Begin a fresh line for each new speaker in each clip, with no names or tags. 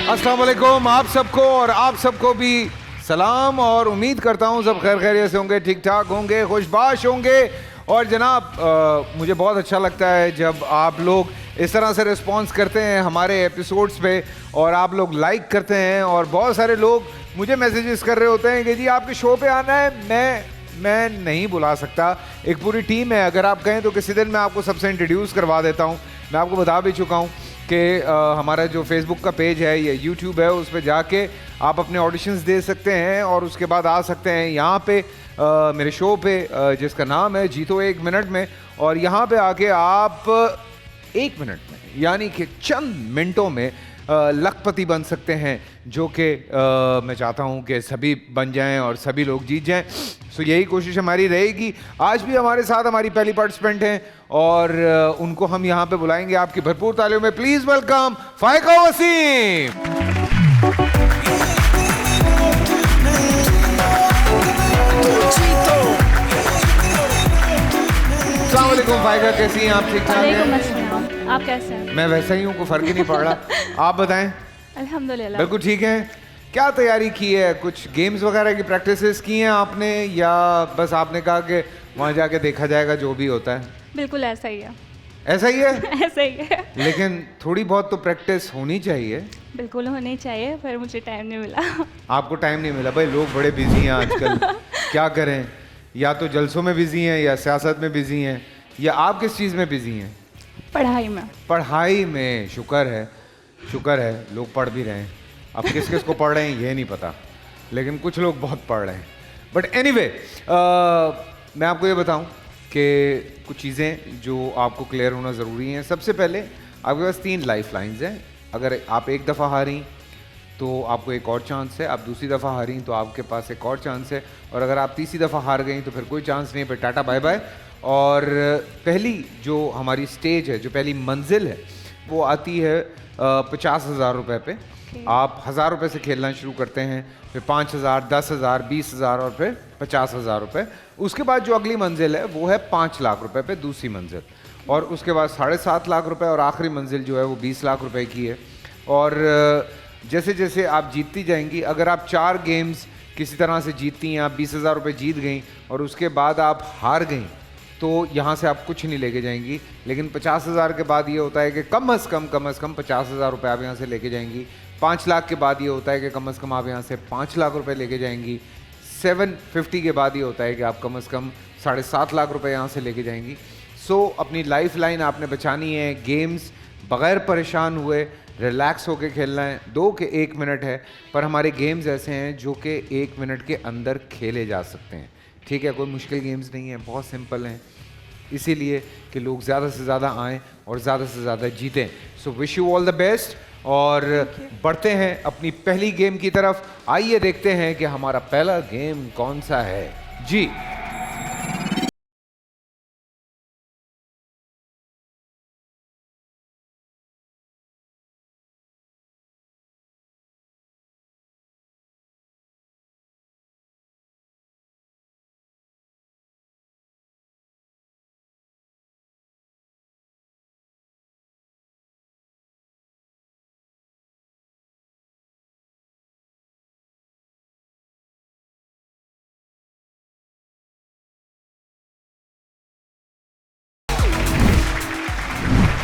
अस्सलाम वालेकुम आप सबको और आप सबको भी सलाम और उम्मीद करता हूँ सब खैर खैरियत से होंगे, ठीक ठाक होंगे, खुशबाश होंगे। और जनाब मुझे बहुत अच्छा लगता है जब आप लोग इस तरह से रिस्पांस करते हैं हमारे एपिसोड्स पे और आप लोग लाइक करते हैं। और बहुत सारे लोग मुझे मैसेजेस कर रहे होते हैं कि जी आपके शो पे आना है। मैं नहीं बुला सकता, एक पूरी टीम है। अगर आप कहें तो किसी दिन मैं आपको सबसे इंट्रोड्यूस करवा देता हूँ। मैं आपको बता भी चुका हूँ कि हमारा जो फेसबुक का पेज है या यूट्यूब है उस पर जाके आप अपने ऑडिशंस दे सकते हैं और उसके बाद आ सकते हैं यहाँ पे मेरे शो पे जिसका नाम है जीतो एक मिनट में। और यहाँ पे आके आप एक मिनट में यानी कि चंद मिनटों में लखपति बन सकते हैं, जो कि मैं चाहता हूं कि सभी बन जाएं और सभी लोग जीत जाएं। सो यही कोशिश हमारी रहेगी। आज भी हमारे साथ हमारी पहली पार्टिसिपेंट हैं और उनको हम यहां पे बुलाएंगे आपकी भरपूर तालियों में। Please welcome Faika Waseem. अस्सलाम वालेकुम फाइका, कैसी हैं आप? ठीक ठाक हैं?
आप कैसे हैं?
मैं वैसा ही हूँ, कोई फर्क ही नहीं पड़ रहा। आप बताएं।
अल्हम्दुलिल्लाह
बिल्कुल ठीक है। क्या तैयारी की है? कुछ गेम्स वगैरह की प्रैक्टिसेस की हैं आपने या बस आपने कहा कि वहाँ जाके देखा जाएगा जो भी होता है?
बिल्कुल ऐसा ही है।
ऐसा ही है?
ऐसा ही है।
लेकिन थोड़ी बहुत तो प्रैक्टिस होनी चाहिए।
बिल्कुल होनी चाहिए, पर मुझे टाइम नहीं मिला।
आपको टाइम नहीं मिला? भाई लोग बड़े बिजी हैं आजकल। क्या करें, या तो जलसों में बिजी हैं या सियासत में बिजी हैं, या आप किस चीज़ में बिजी हैं?
पढ़ाई में।
पढ़ाई में। शुक्र है लोग पढ़ भी रहे हैं। अब किस किस को पढ़ रहे हैं ये नहीं पता, लेकिन कुछ लोग बहुत पढ़ रहे हैं। बट एनीवे मैं आपको ये बताऊं कि कुछ चीज़ें जो आपको क्लियर होना ज़रूरी हैं। सबसे पहले आपके पास 3 लाइफ लाइन्स हैं। अगर आप एक दफ़ा हारी तो आपको एक और चांस है, आप दूसरी दफ़ा हारी तो आपके पास एक और चांस है, और अगर आप तीसरी दफ़ा हार गई तो फिर कोई चांस नहीं है, फिर टाटा बाय बाय। और पहली जो हमारी स्टेज है, जो पहली मंजिल है, वो आती है 50,000 रुपये पे। आप 1,000 रुपये से खेलना शुरू करते हैं, फिर 5,000, 10,000, 20,000 और फिर 50,000 रुपये। उसके बाद जो अगली मंजिल है वो है 5 लाख रुपए पे, दूसरी मंजिल। और उसके बाद 7.5 लाख रुपए, और आखिरी मंजिल जो है वो 20 लाख रुपए की है। और जैसे जैसे आप जीतती जाएंगी, अगर आप 4 गेम्स किसी तरह से जीतती हैं, आप 20,000 रुपये जीत गई और उसके बाद आप हार गई, तो यहाँ से आप कुछ नहीं लेके जाएंगी। लेकिन 50,000 के बाद ये होता है कि कम अज़ कम 50,000 रुपये आप यहाँ से लेके जाएंगी। 5 लाख के बाद ये होता है कि कम अज़ कम आप यहाँ से 5 लाख रुपए लेके जाएंगी। 750 के बाद ये होता है कि आप कम अज़ कम 7.5 लाख रुपए यहाँ से लेके जाएंगी। सो अपनी लाइफ लाइन आपने बचानी है। गेम्स बग़ैर परेशान हुए रिलैक्स होके खेलना है। 2 के 1 मिनट है, पर हमारे गेम्स ऐसे हैं जो कि 1 मिनट के अंदर खेले जा सकते हैं। ठीक है, कोई मुश्किल गेम्स नहीं है, बहुत सिंपल हैं, इसीलिए कि लोग ज़्यादा से ज़्यादा आएँ और ज़्यादा से ज़्यादा जीतें। So wish you all the best. और बढ़ते हैं अपनी पहली गेम की तरफ। आइए देखते हैं कि हमारा पहला गेम कौन सा है जी।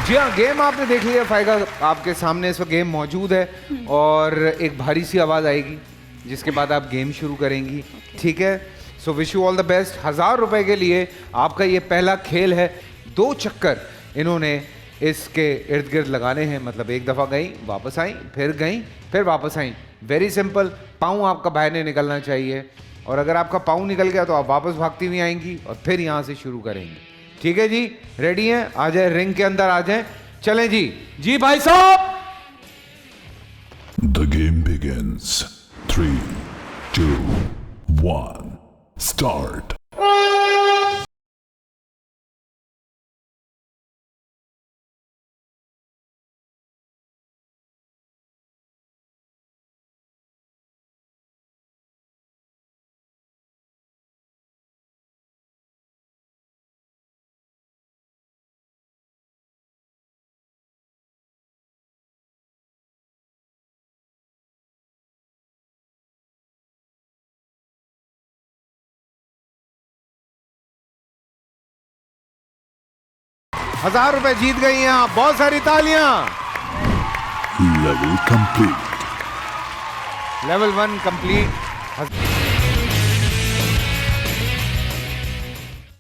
हाँ, गेम आपने देख लिया। फाइका आपके सामने इस वक्त गेम मौजूद है और एक भारी सी आवाज़ आएगी जिसके बाद आप गेम शुरू करेंगी। ठीक है, सो wish you all the best. 1,000 रुपए के लिए आपका ये पहला खेल है। 2 चक्कर इन्होंने इसके इर्द गिर्द लगाने हैं, मतलब एक दफ़ा गई वापस आई, फिर गई फिर वापस आई। Very simple. पाँव आपका बाहर नहीं निकलना चाहिए, और अगर आपका पाँव निकल गया तो आप वापस भागती हुई आएंगी और फिर यहाँ से शुरू करेंगी। ठीक है जी, रेडी हैं? आ जाए, रिंग के अंदर आ जाए। चलें जी। जी भाई साहब।
The game begins. 3, 2, 1, start.
1000 रुपए जीत गई हैं आप, बहुत सारी तालियां।
Level complete.
Level 1 complete.